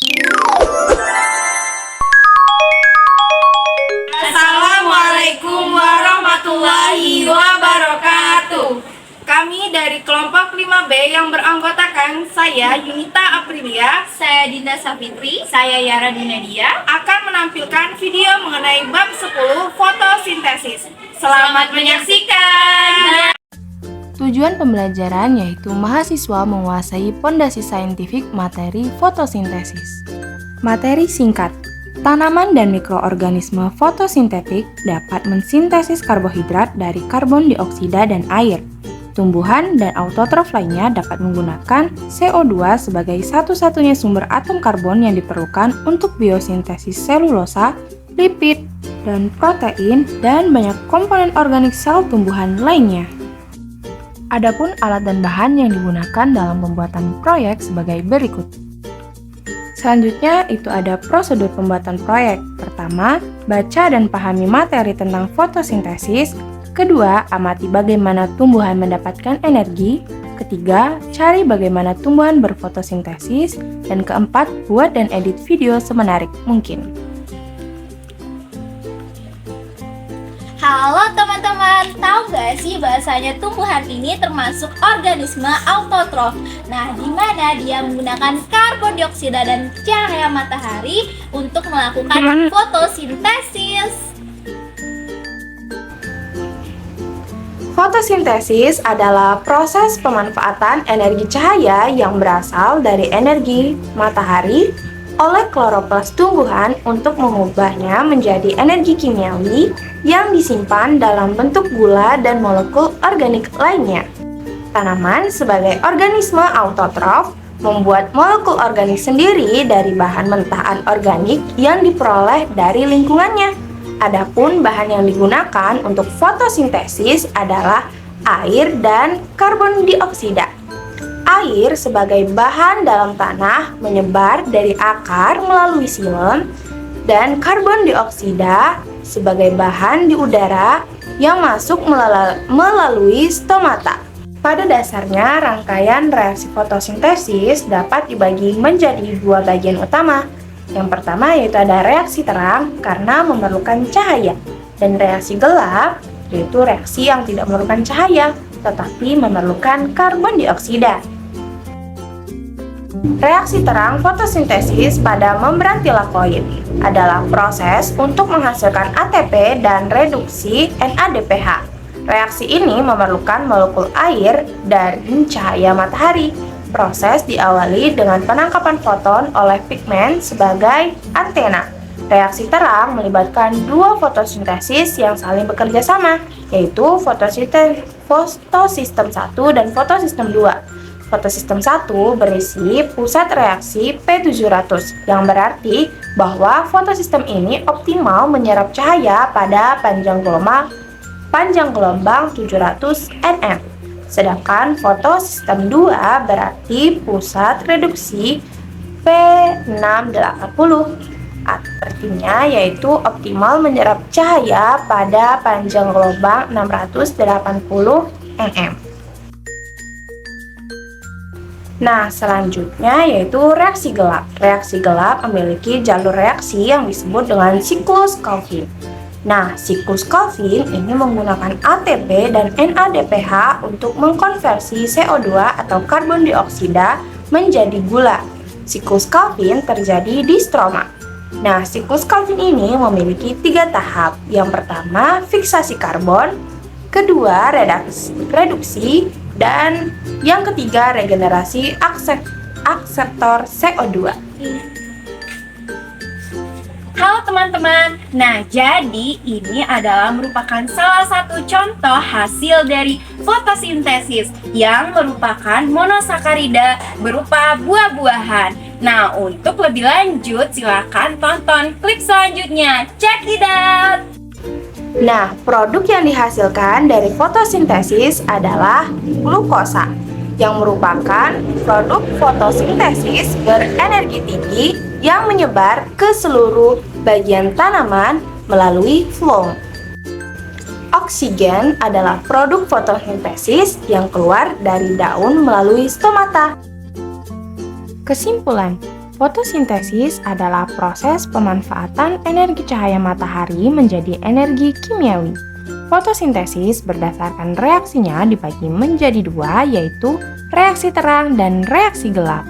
Assalamualaikum warahmatullahi wabarakatuh. Kami dari kelompok 5B yang beranggotakan saya Yunita Aprilia, Saya Dinda Safitri, saya Yara Dinadia akan menampilkan video mengenai bab 10 fotosintesis. Selamat menyaksikan. Tujuan pembelajaran yaitu mahasiswa menguasai pondasi saintifik materi fotosintesis. Materi singkat. Tanaman dan mikroorganisme fotosintetik dapat mensintesis karbohidrat dari karbon dioksida dan air. Tumbuhan dan autotrof lainnya dapat menggunakan CO2 sebagai satu-satunya sumber atom karbon yang diperlukan untuk biosintesis selulosa, lipid, dan protein, dan banyak komponen organik sel tumbuhan lainnya. Adapun alat dan bahan yang digunakan dalam pembuatan proyek sebagai berikut. Selanjutnya, itu ada prosedur pembuatan proyek. Pertama, baca dan pahami materi tentang fotosintesis. Kedua, amati bagaimana tumbuhan mendapatkan energi. Ketiga, cari bagaimana tumbuhan berfotosintesis. Dan keempat, buat dan edit video semenarik mungkin. Halo teman-teman, tahu gak sih bahasanya tumbuhan ini termasuk organisme autotrof? Nah, di mana dia menggunakan karbon dioksida dan cahaya matahari untuk melakukan fotosintesis. Fotosintesis adalah proses pemanfaatan energi cahaya yang berasal dari energi matahari oleh kloroplas tumbuhan untuk mengubahnya menjadi energi kimiawi yang disimpan dalam bentuk gula dan molekul organik lainnya. Tanaman sebagai organisme autotrof membuat molekul organik sendiri dari bahan mentah anorganik yang diperoleh dari lingkungannya. Adapun bahan yang digunakan untuk fotosintesis adalah air dan karbon dioksida. Air sebagai bahan dalam tanah menyebar dari akar melalui xilem, dan karbon dioksida sebagai bahan di udara yang masuk melalui stomata. Pada dasarnya, rangkaian reaksi fotosintesis dapat dibagi menjadi dua bagian utama. Yang pertama yaitu ada reaksi terang karena memerlukan cahaya, dan reaksi gelap yaitu reaksi yang tidak memerlukan cahaya tetapi memerlukan karbon dioksida. Reaksi terang fotosintesis pada membran tilakoid adalah proses untuk menghasilkan ATP dan reduksi NADPH. Reaksi ini memerlukan molekul air dan cahaya matahari. Proses diawali dengan penangkapan foton oleh pigmen sebagai antena. Reaksi terang melibatkan dua fotosintesis yang saling bekerja sama, yaitu fotosistem 1 dan fotosistem 2. Fotosistem 1 berisi pusat reaksi P700, yang berarti bahwa fotosistem ini optimal menyerap cahaya pada panjang gelombang 700 nm. Sedangkan fotosistem 2 berarti pusat reduksi P680, artinya yaitu optimal menyerap cahaya pada panjang gelombang 680 nm. Nah, selanjutnya yaitu reaksi gelap. Reaksi gelap memiliki jalur reaksi yang disebut dengan siklus Calvin. Nah, siklus Calvin ini menggunakan ATP dan NADPH untuk mengkonversi CO2 atau karbon dioksida menjadi gula. Siklus Calvin terjadi di stroma. Nah, siklus Calvin ini memiliki 3 tahap. Yang pertama, fiksasi karbon. Kedua, reduksi. Dan yang ketiga, regenerasi akseptor CO2. Halo teman-teman, nah jadi ini adalah merupakan salah satu contoh hasil dari fotosintesis yang merupakan monosakarida berupa buah-buahan. Nah, untuk lebih lanjut silakan tonton klip selanjutnya. Check it out! Nah, produk yang dihasilkan dari fotosintesis adalah glukosa, yang merupakan produk fotosintesis berenergi tinggi yang menyebar ke seluruh bagian tanaman melalui floem. Oksigen adalah produk fotosintesis yang keluar dari daun melalui stomata. Kesimpulan, Fotosintesis adalah proses pemanfaatan energi cahaya matahari menjadi energi kimiawi. Fotosintesis berdasarkan reaksinya dibagi menjadi dua, yaitu reaksi terang dan reaksi gelap.